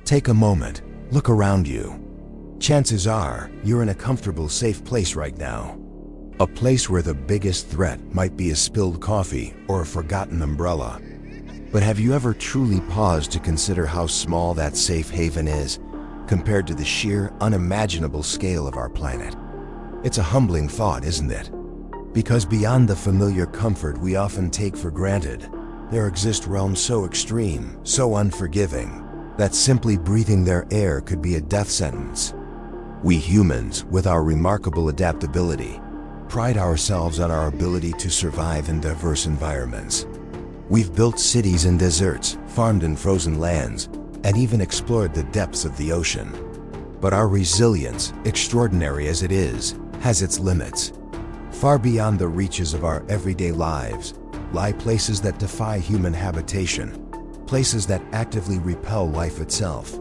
Take a moment, look around you. Chances are you're in a comfortable, safe place right now. A place where the biggest threat might be a spilled coffee or a forgotten umbrella. But have you ever truly paused to consider how small that safe haven is compared to the sheer, unimaginable scale of our planet? It's a humbling thought, isn't it? Because beyond the familiar comfort we often take for granted, there exist realms so extreme, so unforgiving, that simply breathing their air could be a death sentence. We humans, with our remarkable adaptability, pride ourselves on our ability to survive in diverse environments. We've built cities in deserts, farmed in frozen lands, and even explored the depths of the ocean. But our resilience, extraordinary as it is, has its limits. Far beyond the reaches of our everyday lives lie places that defy human habitation, places that actively repel life itself.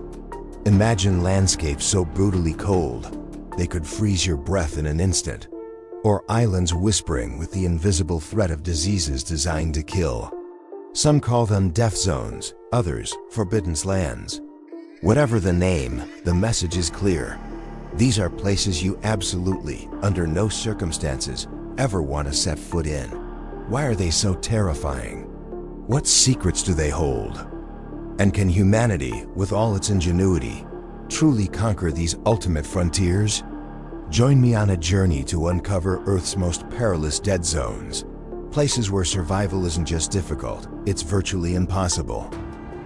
Imagine landscapes so brutally cold, they could freeze your breath in an instant, or islands whispering with the invisible threat of diseases designed to kill. Some call them death zones, others forbidden lands. Whatever the name, the message is clear. These are places you absolutely, under no circumstances, ever want to set foot in. Why are they so terrifying? What secrets do they hold? And can humanity, with all its ingenuity, truly conquer these ultimate frontiers? Join me on a journey to uncover Earth's most perilous dead zones, places where survival isn't just difficult, it's virtually impossible.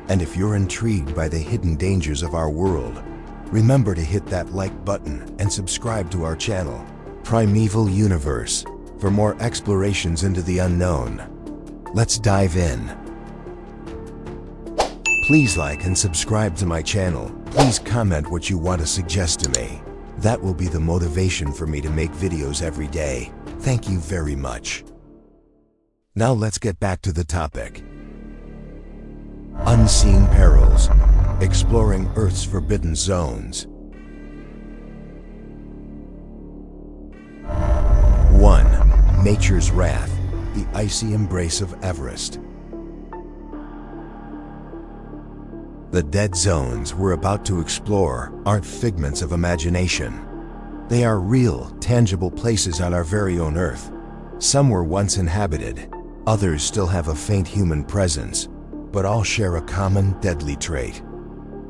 And if you're intrigued by the hidden dangers of our world, remember to hit that like button and subscribe to our channel, Primeval Universe, for more explorations into the unknown. Let's dive in. Please like and subscribe to my channel. Please comment what you want to suggest to me. That will be the motivation for me to make videos every day. Thank you very much. Now let's get back to the topic. Unseen perils, exploring Earth's forbidden zones. 1. Nature's Wrath, the icy embrace of Everest. The dead zones we're about to explore aren't figments of imagination. They are real, tangible places on our very own Earth. Some were once inhabited, others still have a faint human presence, but all share a common, deadly trait.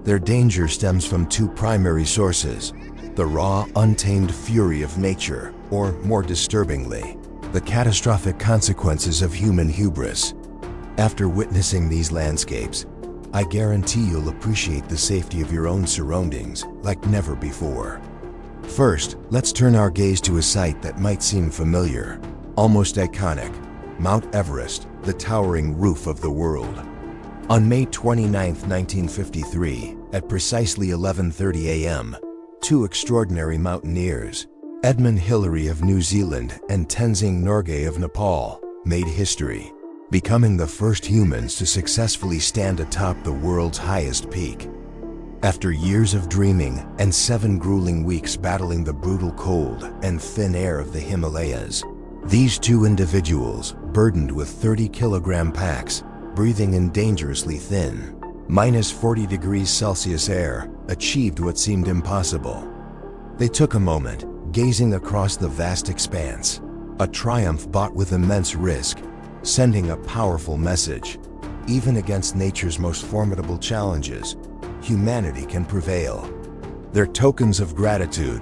Their danger stems from two primary sources: the raw, untamed fury of nature, or more disturbingly, the catastrophic consequences of human hubris. After witnessing these landscapes, I guarantee you'll appreciate the safety of your own surroundings like never before. First, let's turn our gaze to a sight that might seem familiar, almost iconic: Mount Everest, the towering roof of the world. On May 29, 1953, at precisely 11:30 a.m., two extraordinary mountaineers, Edmund Hillary of New Zealand and Tenzing Norgay of Nepal, made history, becoming the first humans to successfully stand atop the world's highest peak. After years of dreaming and 7 grueling weeks battling the brutal cold and thin air of the Himalayas, these two individuals, burdened with 30-kilogram packs, breathing in dangerously thin, -40 degrees Celsius air, achieved what seemed impossible. They took a moment, gazing across the vast expanse, a triumph bought with immense risk, sending a powerful message: even against nature's most formidable challenges, humanity can prevail. Their tokens of gratitude,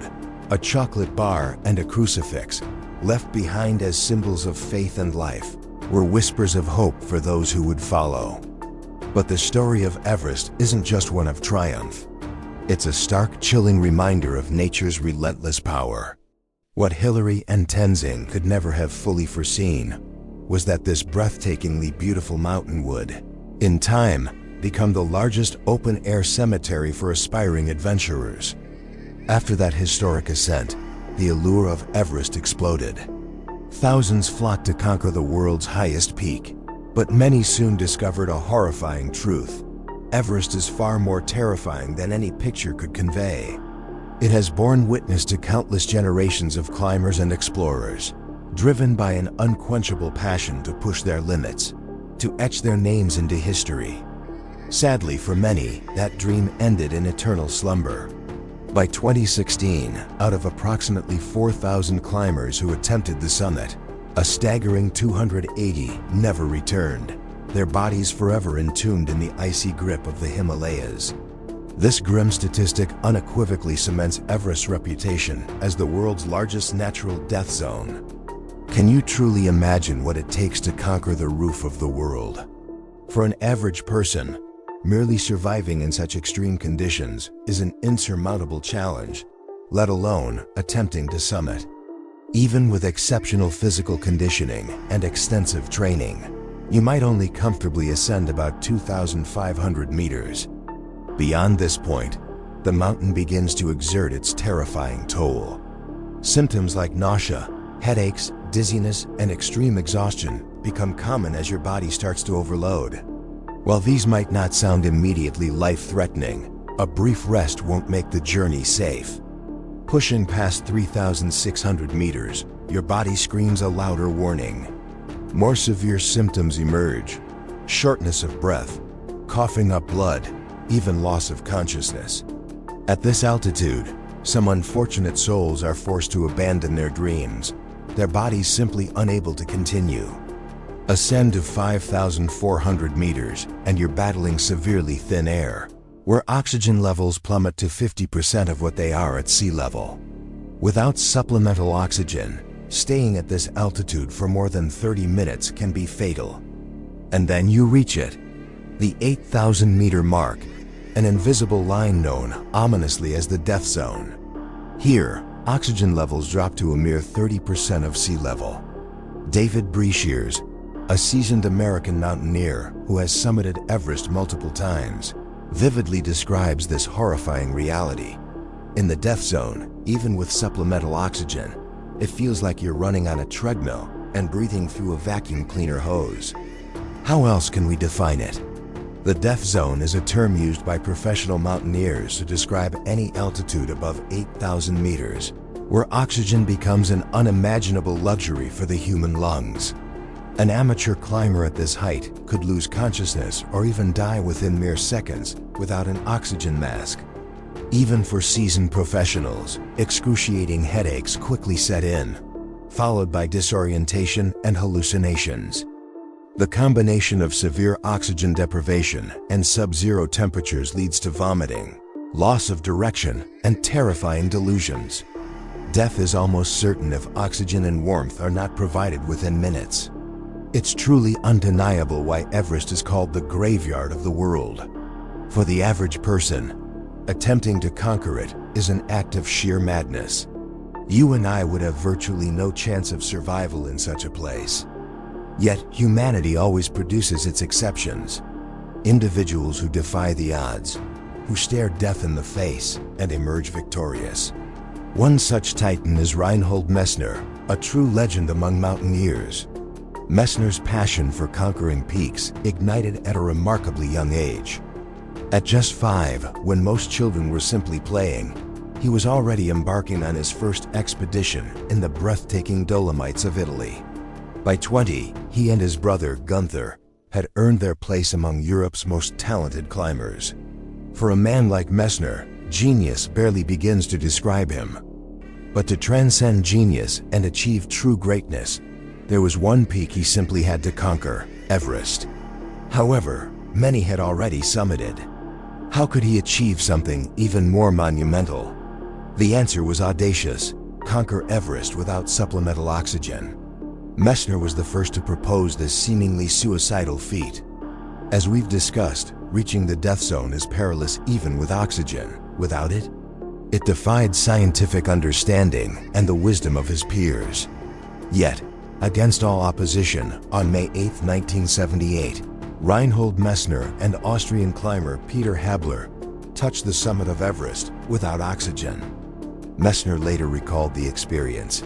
a chocolate bar and a crucifix, left behind as symbols of faith and life, were whispers of hope for those who would follow. But the story of Everest isn't just one of triumph. It's a stark, chilling reminder of nature's relentless power. What Hillary and Tenzing could never have fully foreseen was that this breathtakingly beautiful mountain would, in time, become the largest open-air cemetery for aspiring adventurers. After that historic ascent, the allure of Everest exploded. Thousands flocked to conquer the world's highest peak, but many soon discovered a horrifying truth: Everest is far more terrifying than any picture could convey. It has borne witness to countless generations of climbers and explorers, driven by an unquenchable passion to push their limits, to etch their names into history. Sadly for many, that dream ended in eternal slumber. By 2016, out of approximately 4,000 climbers who attempted the summit, a staggering 280 never returned, their bodies forever entombed in the icy grip of the Himalayas. This grim statistic unequivocally cements Everest's reputation as the world's largest natural death zone. Can you truly imagine what it takes to conquer the roof of the world? For an average person, merely surviving in such extreme conditions is an insurmountable challenge, let alone attempting to summit. Even with exceptional physical conditioning and extensive training, you might only comfortably ascend about 2,500 meters. Beyond this point, the mountain begins to exert its terrifying toll. Symptoms like nausea, headaches, dizziness, and extreme exhaustion become common as your body starts to overload. While these might not sound immediately life-threatening, a brief rest won't make the journey safe. Pushing past 3,600 meters, your body screams a louder warning. More severe symptoms emerge: shortness of breath, coughing up blood, even loss of consciousness. At this altitude, some unfortunate souls are forced to abandon their dreams, their bodies simply unable to continue. Ascend to 5,400 meters and you're battling severely thin air, where oxygen levels plummet to 50% of what they are at sea level. Without supplemental oxygen, staying at this altitude for more than 30 minutes can be fatal. And then you reach it, the 8,000-meter mark, an invisible line known ominously as the death zone. Here, oxygen levels drop to a mere 30% of sea level. David Breashears, a seasoned American mountaineer who has summited Everest multiple times, vividly describes this horrifying reality. In the death zone, even with supplemental oxygen, it feels like you're running on a treadmill and breathing through a vacuum cleaner hose. How else can we define it? The death zone is a term used by professional mountaineers to describe any altitude above 8,000 meters, where oxygen becomes an unimaginable luxury for the human lungs. An amateur climber at this height could lose consciousness or even die within mere seconds without an oxygen mask. Even for seasoned professionals, excruciating headaches quickly set in, followed by disorientation and hallucinations. The combination of severe oxygen deprivation and sub-zero temperatures leads to vomiting, loss of direction, and terrifying delusions. Death is almost certain if oxygen and warmth are not provided within minutes. It's truly undeniable why Everest is called the graveyard of the world. For the average person, attempting to conquer it is an act of sheer madness. You and I would have virtually no chance of survival in such a place. Yet humanity always produces its exceptions. Individuals who defy the odds, who stare death in the face and emerge victorious. One such titan is Reinhold Messner, a true legend among mountaineers. Messner's passion for conquering peaks ignited at a remarkably young age. At just 5, when most children were simply playing, he was already embarking on his first expedition in the breathtaking Dolomites of Italy. By 20, he and his brother Gunther had earned their place among Europe's most talented climbers. For a man like Messner, genius barely begins to describe him. But to transcend genius and achieve true greatness, there was one peak he simply had to conquer: Everest. However, many had already summited. How could he achieve something even more monumental? The answer was audacious: conquer Everest without supplemental oxygen. Messner was the first to propose this seemingly suicidal feat. As we've discussed, reaching the death zone is perilous even with oxygen. Without it, it defied scientific understanding and the wisdom of his peers. Yet, against all opposition, on May 8, 1978, Reinhold Messner and Austrian climber Peter Habler touched the summit of Everest without oxygen. Messner later recalled the experience.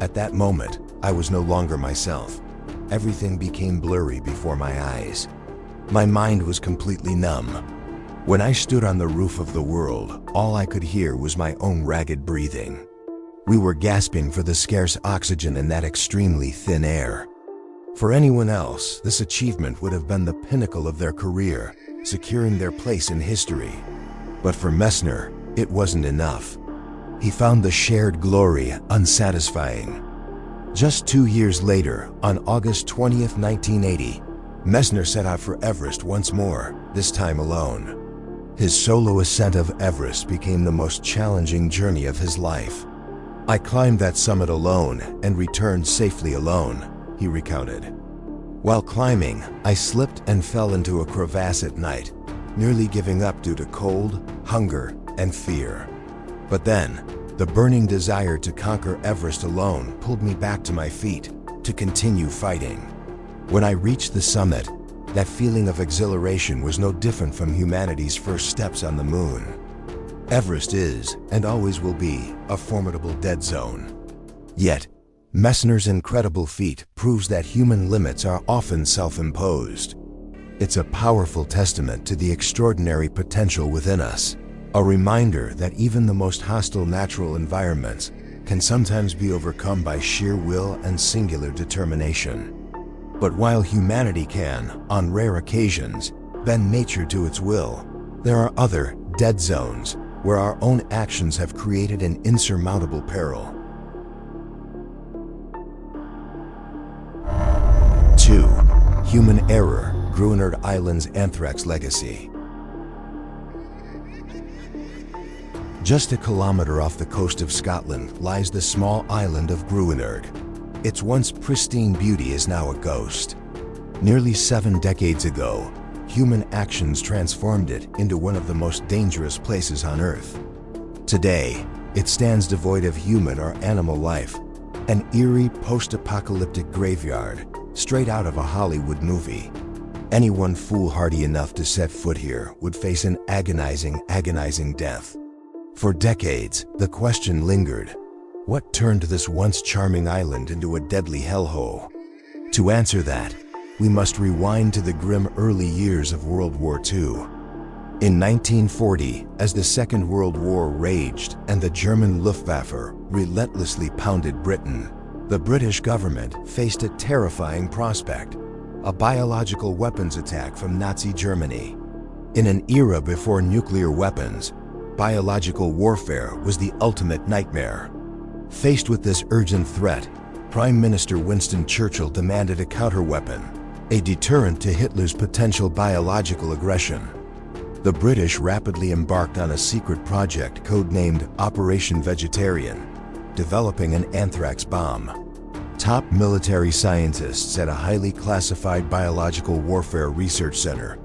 At that moment, I was no longer myself. Everything became blurry before my eyes. My mind was completely numb. When I stood on the roof of the world, all I could hear was my own ragged breathing. We were gasping for the scarce oxygen in that extremely thin air. For anyone else, this achievement would have been the pinnacle of their career, securing their place in history. But for Messner, it wasn't enough. He found the shared glory unsatisfying. Just 2 years later, on August 20th, 1980, Messner set out for Everest once more, this time alone. His solo ascent of Everest became the most challenging journey of his life. "I climbed that summit alone and returned safely alone," he recounted. "While climbing, I slipped and fell into a crevasse at night, nearly giving up due to cold, hunger, and fear. But then, the burning desire to conquer Everest alone pulled me back to my feet to continue fighting. When I reached the summit, that feeling of exhilaration was no different from humanity's first steps on the moon. Everest is, and always will be, a formidable dead zone." Yet, Messner's incredible feat proves that human limits are often self-imposed. It's a powerful testament to the extraordinary potential within us, a reminder that even the most hostile natural environments can sometimes be overcome by sheer will and singular determination. But while humanity can, on rare occasions, bend nature to its will, there are other dead zones where our own actions have created an insurmountable peril. 2. Human error, Gruinard Island's anthrax legacy. Just a kilometer off the coast of Scotland lies the small island of Gruinard. Its once pristine beauty is now a ghost. Nearly 7 decades ago, human actions transformed it into one of the most dangerous places on Earth. Today, it stands devoid of human or animal life, an eerie post-apocalyptic graveyard straight out of a Hollywood movie. Anyone foolhardy enough to set foot here would face an agonizing death. For decades, the question lingered: what turned this once charming island into a deadly hellhole? To answer that, we must rewind to the grim early years of World War II. In 1940, as the Second World War raged and the German Luftwaffe relentlessly pounded Britain, the British government faced a terrifying prospect: a biological weapons attack from Nazi Germany. In an era before nuclear weapons, biological warfare was the ultimate nightmare. Faced with this urgent threat, Prime Minister Winston Churchill demanded a counterweapon, a deterrent to Hitler's potential biological aggression. The British rapidly embarked on a secret project codenamed Operation Vegetarian, developing an anthrax bomb. Top military scientists at a highly classified biological warfare research center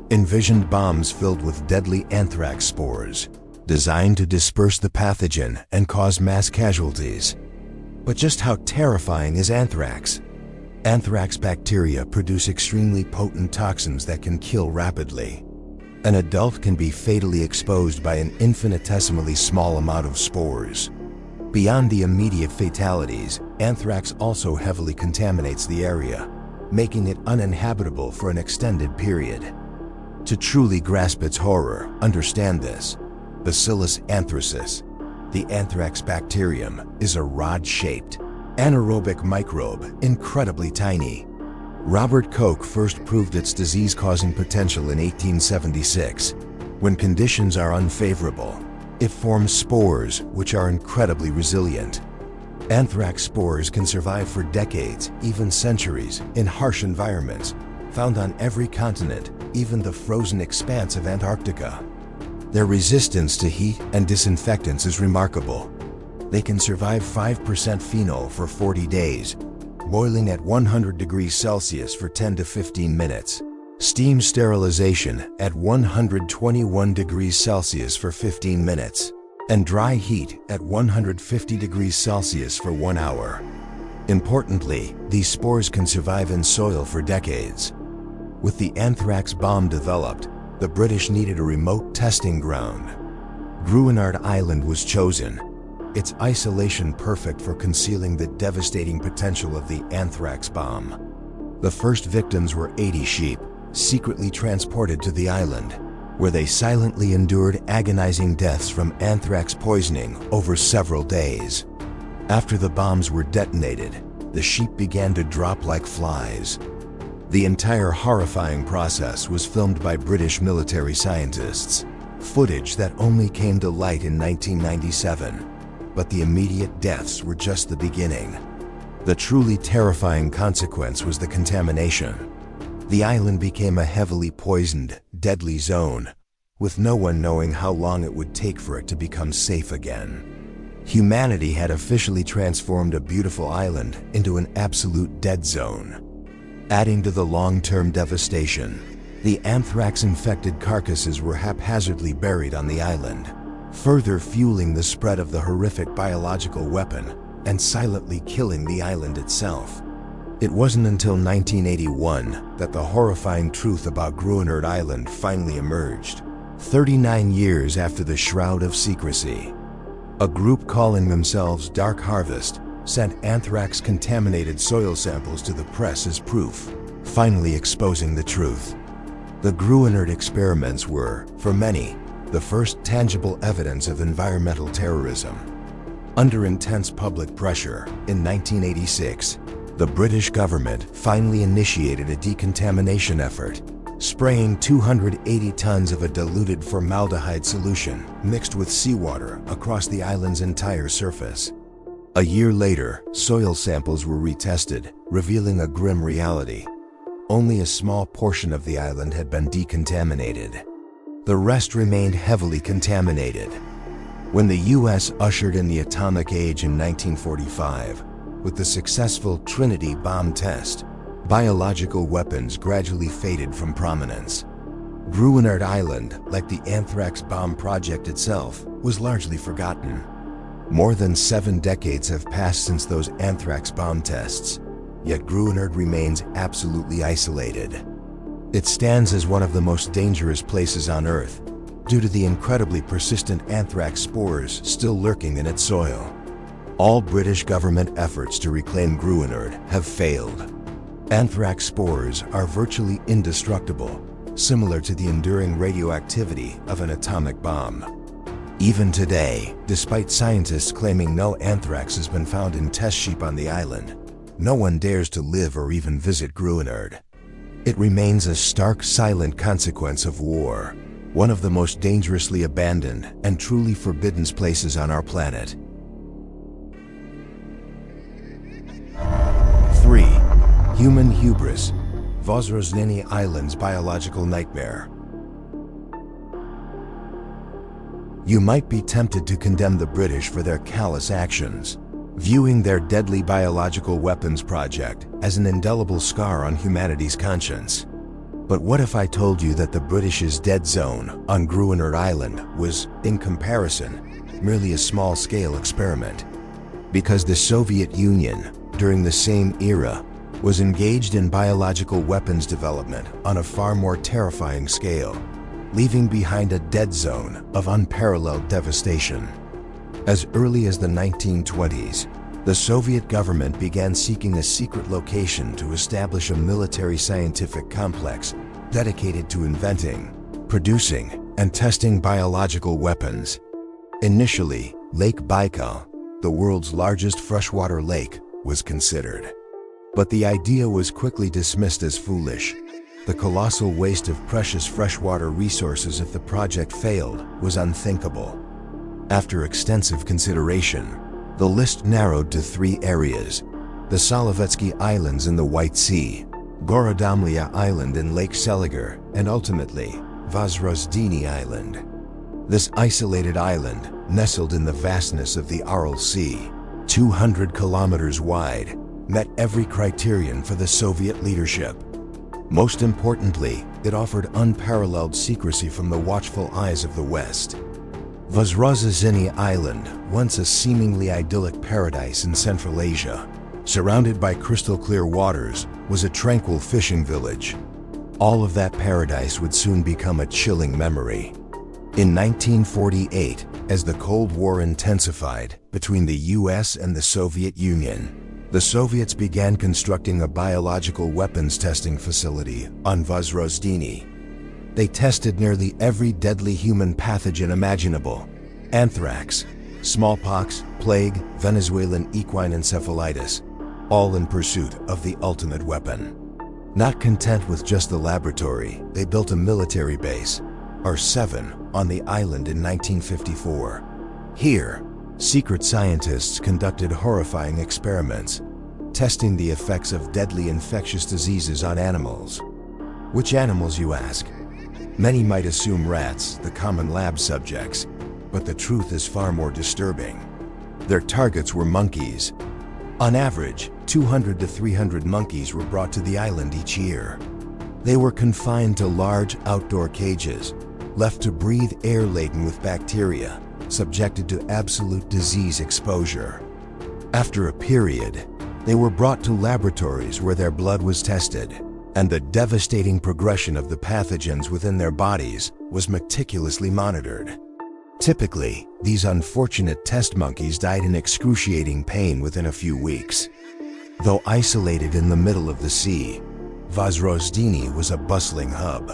envisioned bombs filled with deadly anthrax spores, designed to disperse the pathogen and cause mass casualties. But just how terrifying is anthrax? Anthrax bacteria produce extremely potent toxins that can kill rapidly. An adult can be fatally exposed by an infinitesimally small amount of spores. Beyond the immediate fatalities, anthrax also heavily contaminates the area, making it uninhabitable for an extended period. To truly grasp its horror, understand this: Bacillus anthracis, the anthrax bacterium, is a rod-shaped, anaerobic microbe, incredibly tiny. Robert Koch first proved its disease-causing potential in 1876. When conditions are unfavorable, it forms spores which are incredibly resilient. Anthrax spores can survive for decades, even centuries, in harsh environments, found on every continent, even the frozen expanse of Antarctica. Their resistance to heat and disinfectants is remarkable. They can survive 5% phenol for 40 days, boiling at 100 degrees Celsius for 10 to 15 minutes, steam sterilization at 121 degrees Celsius for 15 minutes, and dry heat at 150 degrees Celsius for 1 hour. Importantly, these spores can survive in soil for decades. With the anthrax bomb developed, the British needed a remote testing ground. Gruinard Island was chosen, its isolation perfect for concealing the devastating potential of the anthrax bomb. The first victims were 80 sheep, secretly transported to the island, where they silently endured agonizing deaths from anthrax poisoning over several days. After the bombs were detonated, the sheep began to drop like flies. The entire horrifying process was filmed by British military scientists, footage that only came to light in 1997. But the immediate deaths were just the beginning. The truly terrifying consequence was the contamination. The island became a heavily poisoned, deadly zone, with no one knowing how long it would take for it to become safe again. Humanity had officially transformed a beautiful island into an absolute dead zone. Adding to the long-term devastation, the anthrax-infected carcasses were haphazardly buried on the island, further fueling the spread of the horrific biological weapon and silently killing the island itself. It wasn't until 1981 that the horrifying truth about Gruinard Island finally emerged. 39 years after the shroud of secrecy, a group calling themselves Dark Harvest sent anthrax-contaminated soil samples to the press as proof, finally exposing the truth. The Gruinard experiments were, for many, the first tangible evidence of environmental terrorism. Under intense public pressure, in 1986, the British government finally initiated a decontamination effort, spraying 280 tons of a diluted formaldehyde solution mixed with seawater across the island's entire surface. A year later, soil samples were retested, revealing a grim reality. Only a small portion of the island had been decontaminated. The rest remained heavily contaminated. When the US ushered in the atomic age in 1945, with the successful Trinity bomb test, biological weapons gradually faded from prominence. Gruinard Island, like the anthrax bomb project itself, was largely forgotten. More than 7 decades have passed since those anthrax bomb tests, yet Gruinard remains absolutely isolated. It stands as one of the most dangerous places on Earth due to the incredibly persistent anthrax spores still lurking in its soil. All British government efforts to reclaim Gruinard have failed. Anthrax spores are virtually indestructible, similar to the enduring radioactivity of an atomic bomb. Even today, despite scientists claiming no anthrax has been found in test sheep on the island, no one dares to live or even visit Gruinard. It remains a stark, silent consequence of war, one of the most dangerously abandoned and truly forbidden places on our planet. 3. Human hubris, Vozrozhneny Island's biological nightmare. You might be tempted to condemn the British for their callous actions, viewing their deadly biological weapons project as an indelible scar on humanity's conscience. But what if I told you that the British's dead zone on Gruinard Island was, in comparison, merely a small-scale experiment? Because the Soviet Union, during the same era, was engaged in biological weapons development on a far more terrifying scale, leaving behind a dead zone of unparalleled devastation. As early as the 1920s, the Soviet government began seeking a secret location to establish a military scientific complex dedicated to inventing, producing, and testing biological weapons. Initially, Lake Baikal, the world's largest freshwater lake, was considered. But the idea was quickly dismissed as foolish. The colossal waste of precious freshwater resources if the project failed was unthinkable. After extensive consideration, the list narrowed to 3 areas: the Solovetsky Islands in the White Sea, Gorodomlya Island in Lake Seliger, and ultimately, Vozrozhdeny Island. This isolated island, nestled in the vastness of the Aral Sea, 200 kilometers wide, met every criterion for the Soviet leadership. Most importantly, it offered unparalleled secrecy from the watchful eyes of the West. Vozrozhdeny Island, once a seemingly idyllic paradise in Central Asia, surrounded by crystal-clear waters, was a tranquil fishing village. All of that paradise would soon become a chilling memory. In 1948, as the Cold War intensified between the US and the Soviet Union, the Soviets began constructing a biological weapons testing facility on Vozrozhdeny. They tested nearly every deadly human pathogen imaginable: anthrax, smallpox, plague, Venezuelan equine encephalitis, all in pursuit of the ultimate weapon. Not content with just the laboratory, they built a military base, R7, on the island in 1954. Here, secret scientists conducted horrifying experiments, testing the effects of deadly infectious diseases on animals. Which animals, you ask? Many might assume rats, the common lab subjects, but the truth is far more disturbing. Their targets were monkeys. On average, 200 to 300 monkeys were brought to the island each year. They were confined to large outdoor cages, left to breathe air laden with bacteria, subjected to absolute disease exposure. After a period, they were brought to laboratories where their blood was tested, and the devastating progression of the pathogens within their bodies was meticulously monitored. Typically, these unfortunate test monkeys died in excruciating pain within a few weeks. Though isolated in the middle of the sea, Vozrozhdeny was a bustling hub,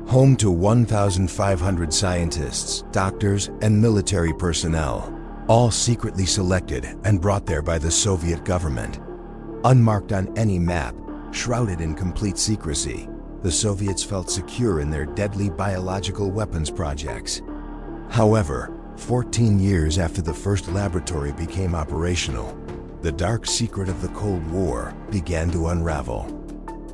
home to 1,500 scientists, doctors, and military personnel, all secretly selected and brought there by the Soviet government. Unmarked on any map, shrouded in complete secrecy, the Soviets felt secure in their deadly biological weapons projects. However, 14 years after the first laboratory became operational, the dark secret of the Cold War began to unravel.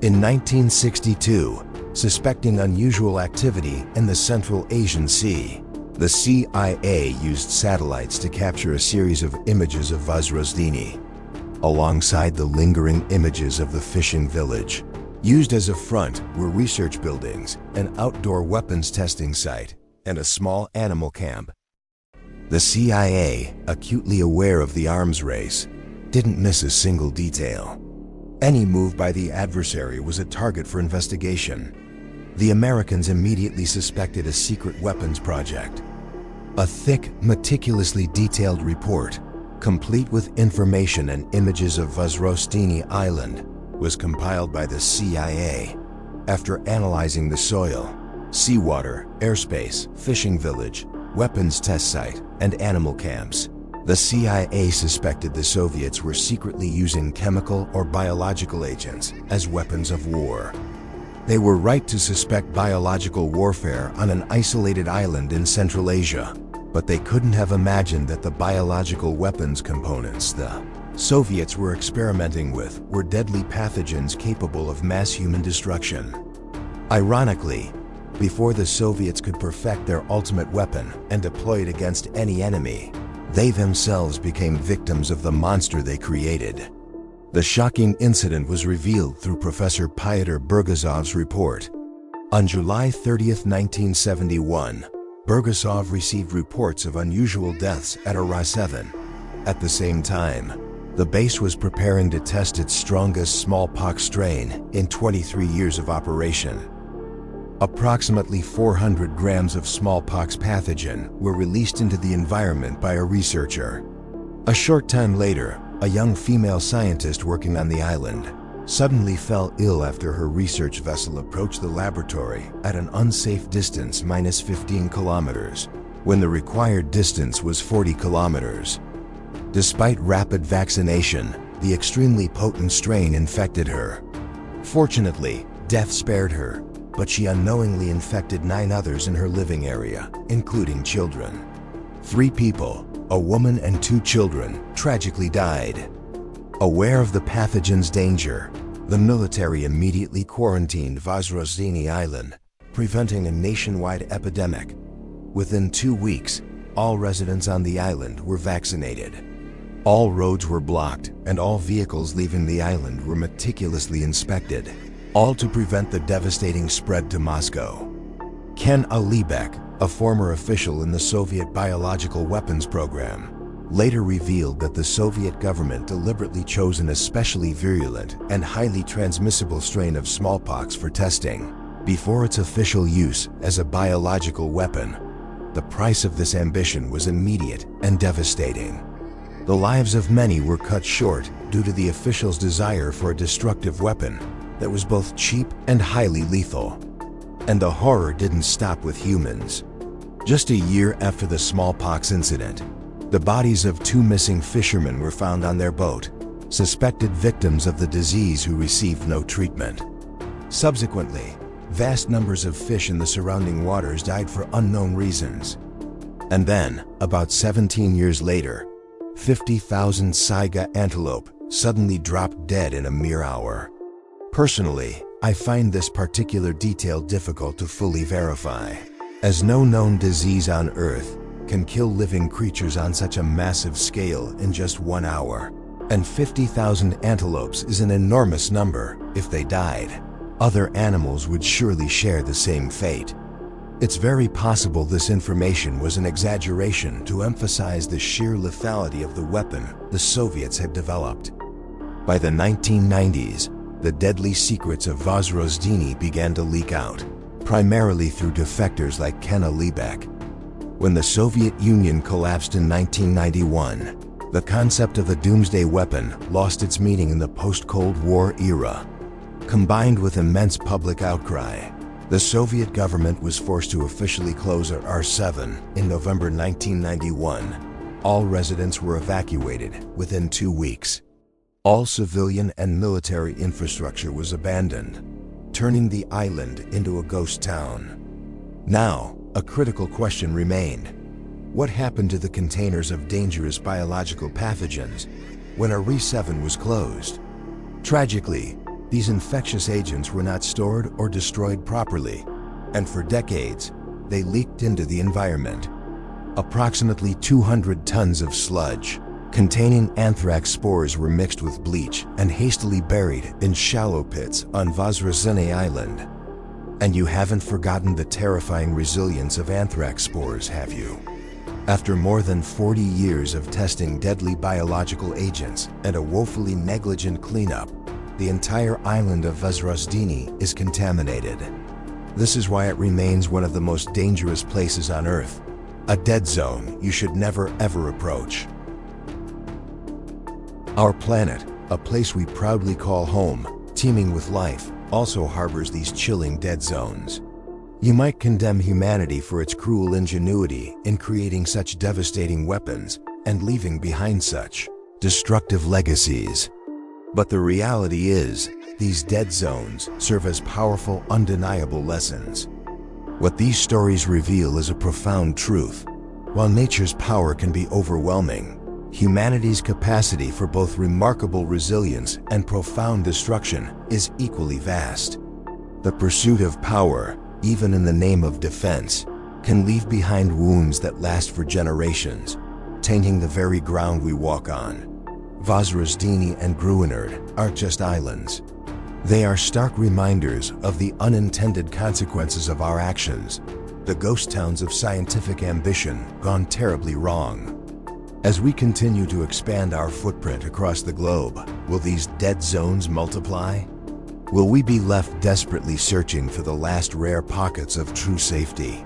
In 1962, suspecting unusual activity in the Central Asian Sea, the CIA used satellites to capture a series of images of Vozrozhdeny, alongside the lingering images of the fishing village. Used as a front were research buildings, an outdoor weapons testing site, and a small animal camp. The CIA, acutely aware of the arms race, didn't miss a single detail. Any move by the adversary was a target for investigation. The Americans immediately suspected a secret weapons project. A thick, meticulously detailed report, complete with information and images of Vozrozhdeny Island, was compiled by the CIA. After analyzing the soil, seawater, airspace, fishing village, weapons test site, and animal camps, the CIA suspected the Soviets were secretly using chemical or biological agents as weapons of war. They were right to suspect biological warfare on an isolated island in Central Asia, but they couldn't have imagined that the biological weapons components the Soviets were experimenting with were deadly pathogens capable of mass human destruction. Ironically, before the Soviets could perfect their ultimate weapon and deploy it against any enemy, they themselves became victims of the monster they created. The shocking incident was revealed through Professor Pyotr Burgasov's report. On July 30, 1971, Burgasov received reports of unusual deaths at R7. At the same time, the base was preparing to test its strongest smallpox strain in 23 years of operation. Approximately 400 grams of smallpox pathogen were released into the environment by a researcher. A short time later, a young female scientist working on the island suddenly fell ill after her research vessel approached the laboratory at an unsafe distance -15 kilometers, when the required distance was 40 kilometers. Despite rapid vaccination, the extremely potent strain infected her. Fortunately, death spared her, but she unknowingly infected 9 others in her living area, including children. 3 people, a woman and 2 children, tragically died. Aware of the pathogen's danger, the military immediately quarantined Vozrozhdeny Island, preventing a nationwide epidemic. Within 2 weeks, all residents on the island were vaccinated. All roads were blocked, and all vehicles leaving the island were meticulously inspected, all to prevent the devastating spread to Moscow. Ken Alibek, a former official in the Soviet biological weapons program, later revealed that the Soviet government deliberately chose an especially virulent and highly transmissible strain of smallpox for testing, before its official use as a biological weapon. The price of this ambition was immediate and devastating. The lives of many were cut short due to the officials' desire for a destructive weapon that was both cheap and highly lethal. And the horror didn't stop with humans. Just a year after the smallpox incident, the bodies of 2 missing fishermen were found on their boat, suspected victims of the disease who received no treatment. Subsequently, vast numbers of fish in the surrounding waters died for unknown reasons. And then, about 17 years later, 50,000 saiga antelope suddenly dropped dead in a mere hour. Personally, I find this particular detail difficult to fully verify, as no known disease on Earth can kill living creatures on such a massive scale in just 1 hour. And 50,000 antelopes is an enormous number. If they died, other animals would surely share the same fate. It's very possible this information was an exaggeration to emphasize the sheer lethality of the weapon the Soviets had developed. By the 1990s, the deadly secrets of Vozrozdeny began to leak out, primarily through defectors like Kenna Liebeck. When the Soviet Union collapsed in 1991, the concept of a doomsday weapon lost its meaning in the post-Cold War era. Combined with immense public outcry, the Soviet government was forced to officially close R7 in November 1991. All residents were evacuated within 2 weeks. All civilian and military infrastructure was abandoned, turning the island into a ghost town. Now, a critical question remained. What happened to the containers of dangerous biological pathogens when R7 was closed? Tragically, these infectious agents were not stored or destroyed properly, and for decades, they leaked into the environment. Approximately 200 tons of sludge containing anthrax spores were mixed with bleach and hastily buried in shallow pits on Vozrozdeny Island. And you haven't forgotten the terrifying resilience of anthrax spores, have you? After more than 40 years of testing deadly biological agents and a woefully negligent cleanup, the entire island of Vozrozdeny is contaminated. This is why it remains one of the most dangerous places on Earth, a dead zone you should never ever approach. Our planet, a place we proudly call home, teeming with life, also harbors these chilling dead zones. You might condemn humanity for its cruel ingenuity in creating such devastating weapons and leaving behind such destructive legacies. But the reality is, these dead zones serve as powerful, undeniable lessons. What these stories reveal is a profound truth. While nature's power can be overwhelming, humanity's capacity for both remarkable resilience and profound destruction is equally vast. The pursuit of power, even in the name of defense, can leave behind wounds that last for generations, tainting the very ground we walk on. Vozrozdeny and Gruinard aren't just islands. They are stark reminders of the unintended consequences of our actions, the ghost towns of scientific ambition gone terribly wrong. As we continue to expand our footprint across the globe, will these dead zones multiply? Will we be left desperately searching for the last rare pockets of true safety?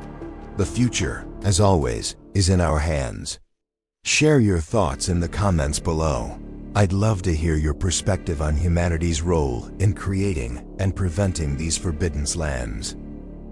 The future, as always, is in our hands. Share your thoughts in the comments below. I'd love to hear your perspective on humanity's role in creating and preventing these forbidden lands.